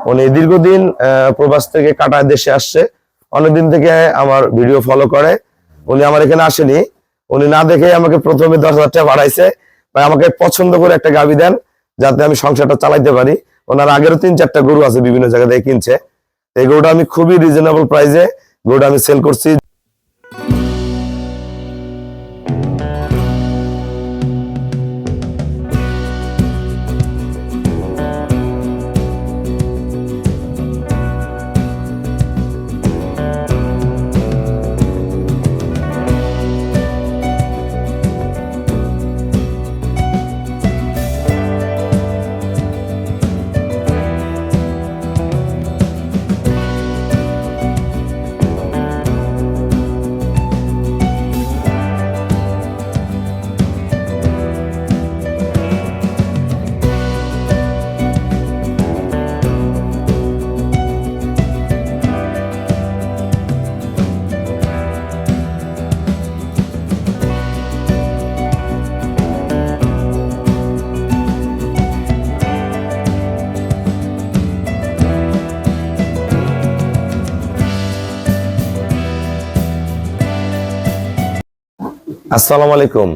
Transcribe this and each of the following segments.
উনি দীর্ঘদিন প্রবাস থেকে কাটায় দেশে আসছে। অনেকদিন থেকে আমার ভিডিও ফলো করে। উনি আমার এখানে আসেনি, উনি না দেখে আমাকে প্রথমে 10,000 টাকা বাড়াইছে, ভাই আমাকে পছন্দ করে একটা গাবি দেন যাতে আমি সংসারটা চালাইতে পারি। ওনার আগেরও 3-4টা গরু আছে, বিভিন্ন জায়গা থেকে কিনছে। এই গরুটা আমি খুবই রিজনেবল প্রাইসে গরুটা আমি সেল করছি। আসসালামু আলাইকুম।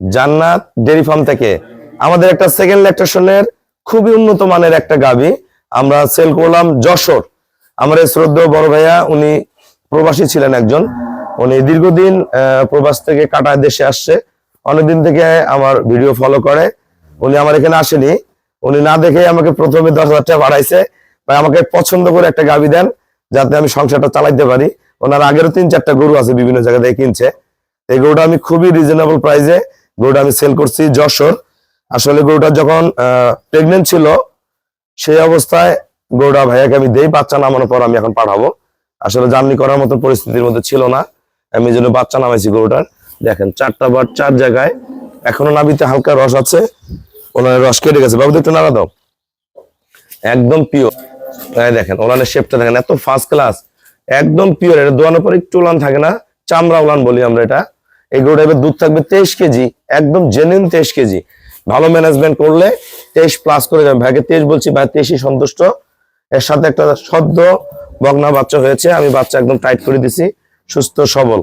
জান্নাত ডেইরি ফার্ম থেকে আমাদের একটা সেকেন্ড ল্যাকটেশনের খুবই উন্নত মানের একটা গাভী আমরা সেল করলাম যশোর। আমার এই শ্রদ্ধেয় বড় ভাইয়া, উনি প্রবাসী ছিলেন একজন। উনি দীর্ঘদিন প্রবাস থেকে কাটায় দেশে আসছে। অনেকদিন থেকে আমার ভিডিও ফলো করে। উনি আমার এখানে আসেনি, উনি না দেখে আমাকে প্রথমে 10,000 টাকা বাড়াইছে, ভাই আমাকে পছন্দ করে একটা গাভী দেন যাতে আমি সংসারটা চালাইতে পারি। ওনার আগেরও 3-4টা গরু আছে, বিভিন্ন জায়গা থেকে কিনছে। এই গরুটা আমি খুবই রিজনেবল প্রাইসে গরুটা আমি সেল করছি যশোর। আসলে গরুটা যখন প্রেগনেন্ট ছিল সেই অবস্থায় গরুটা ভাইয়াকে আমি দেই, বাচ্চা নামানোর পর আমি এখন পাঠাবো। আসলে জার্নি করার মতো পরিস্থিতির মধ্যে ছিল না, আমি এই জন্য বাচ্চা নামাইছি গরুটার। দেখেন 4টা বার 4 জায়গায়, এখনো নাবিতে হালকা রস আছে, ওনার রস কেটে গেছে। বাবু একটু নাড়া দাও, একদম পিওর। দেখেন ওলানের শেপটা দেখেন, এত ফার্স্ট ক্লাস, একদম পিওর। এটা দোয়ানোর পর একটু উলান থাকে না, চামড়া উলান বলি আমরা এটা। এই গরুটা এবার দুধ থাকবে 23 কেজি, একদম জেনুইন 23 কেজি। ভালো ম্যানেজমেন্ট করলে 23 প্লাস করে যাবে। ভাইকে 23 বলছি, ভাই 23ই সন্তুষ্ট। এর সাথে একটা সদ্য বগনা বাচ্চা হয়েছে, আমি বাচ্চা একদম টাইট করে দিছি, সুস্থ সবল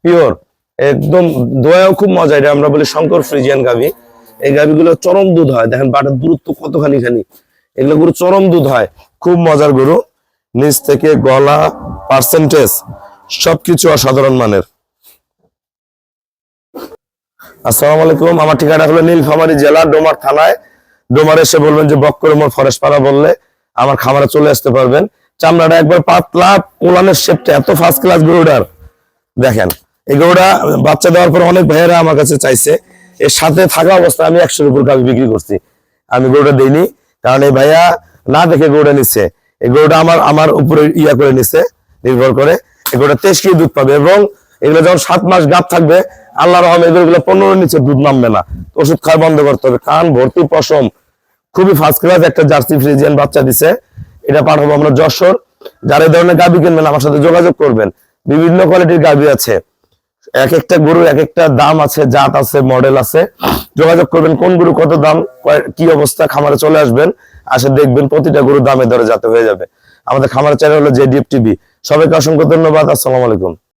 পিওর একদম। দোয়াও খুব মজা, এটা আমরা বলি শঙ্কর ফ্রিজিয়ান গাভী। এই গাভীগুলো চরম দুধ হয়, দেখেন বাটার দূরত্ব কতখানি খানি। এগুলো গরু চরম দুধ হয়, খুব মজার গরু। নিচ থেকে গলা, পার্সেন্টেজ সবকিছু অসাধারণ মানের। আসসালামু আলাইকুম। আমার ঠিকানা হলো নীলফামারী জেলা ডোমার থানায়। ডোমার এসে বলবেন যে বক্কর মোড় ফরেস্ট পাড়া বললে আমার খামারে চলে আসতে পারবেন। চামড়াটা একবার পাতলা, কোলানের শেপটা এত ফার্স্ট ক্লাস গরুটার। দেখেন এই গরুটা বাচ্চা দেওয়ার পর অনেক ভাইয়েরা আমার কাছে চাইছে, এর সাথে থাকা অবস্থায় আমি 100-এর উপর গাভী বিক্রি করছি। আমি গরুটা দেইনি, কারণ এই ভাইয়া না দেখে গরুটা নিচ্ছে। এই গরুটা আমার উপরে ইয়া করে নিচ্ছে, নির্ভর করে। এই গরুটা 23 কেজি দুধ পাবে, এবং এগুলো যখন 7 মাস গাভ থাকবে, আল্লাহ রহমে এগুলো 15-এর নিচে দুধ নামবে না। ওষুধ খাওয়া বন্ধ করতে হবে। কান ভর্তি পশম, খুবই ফার্স্ট ক্লাস একটা জার্সি ফ্রিজিয়ান বাচ্চা দিছে। এটা পাঠাবো আমরা যশোর। যারা এই ধরনের গাভী কিনবেন আমার সাথে যোগাযোগ করবেন। বিভিন্ন কোয়ালিটির গাভী আছে, এক একটা গরুর এক একটা দাম আছে, জাত আছে, মডেল আছে। যোগাযোগ করবেন, কোন গরু কত দাম, কি অবস্থা, খামারে চলে আসবেন, আসে দেখবেন প্রতিটা গরুর দামে দরে যাতে হয়ে যাবে। আমাদের খামারের চ্যানেল হলো জেডিএফ টিভি। সবাইকে অসংখ্য ধন্যবাদ। আসসালামু আলাইকুম।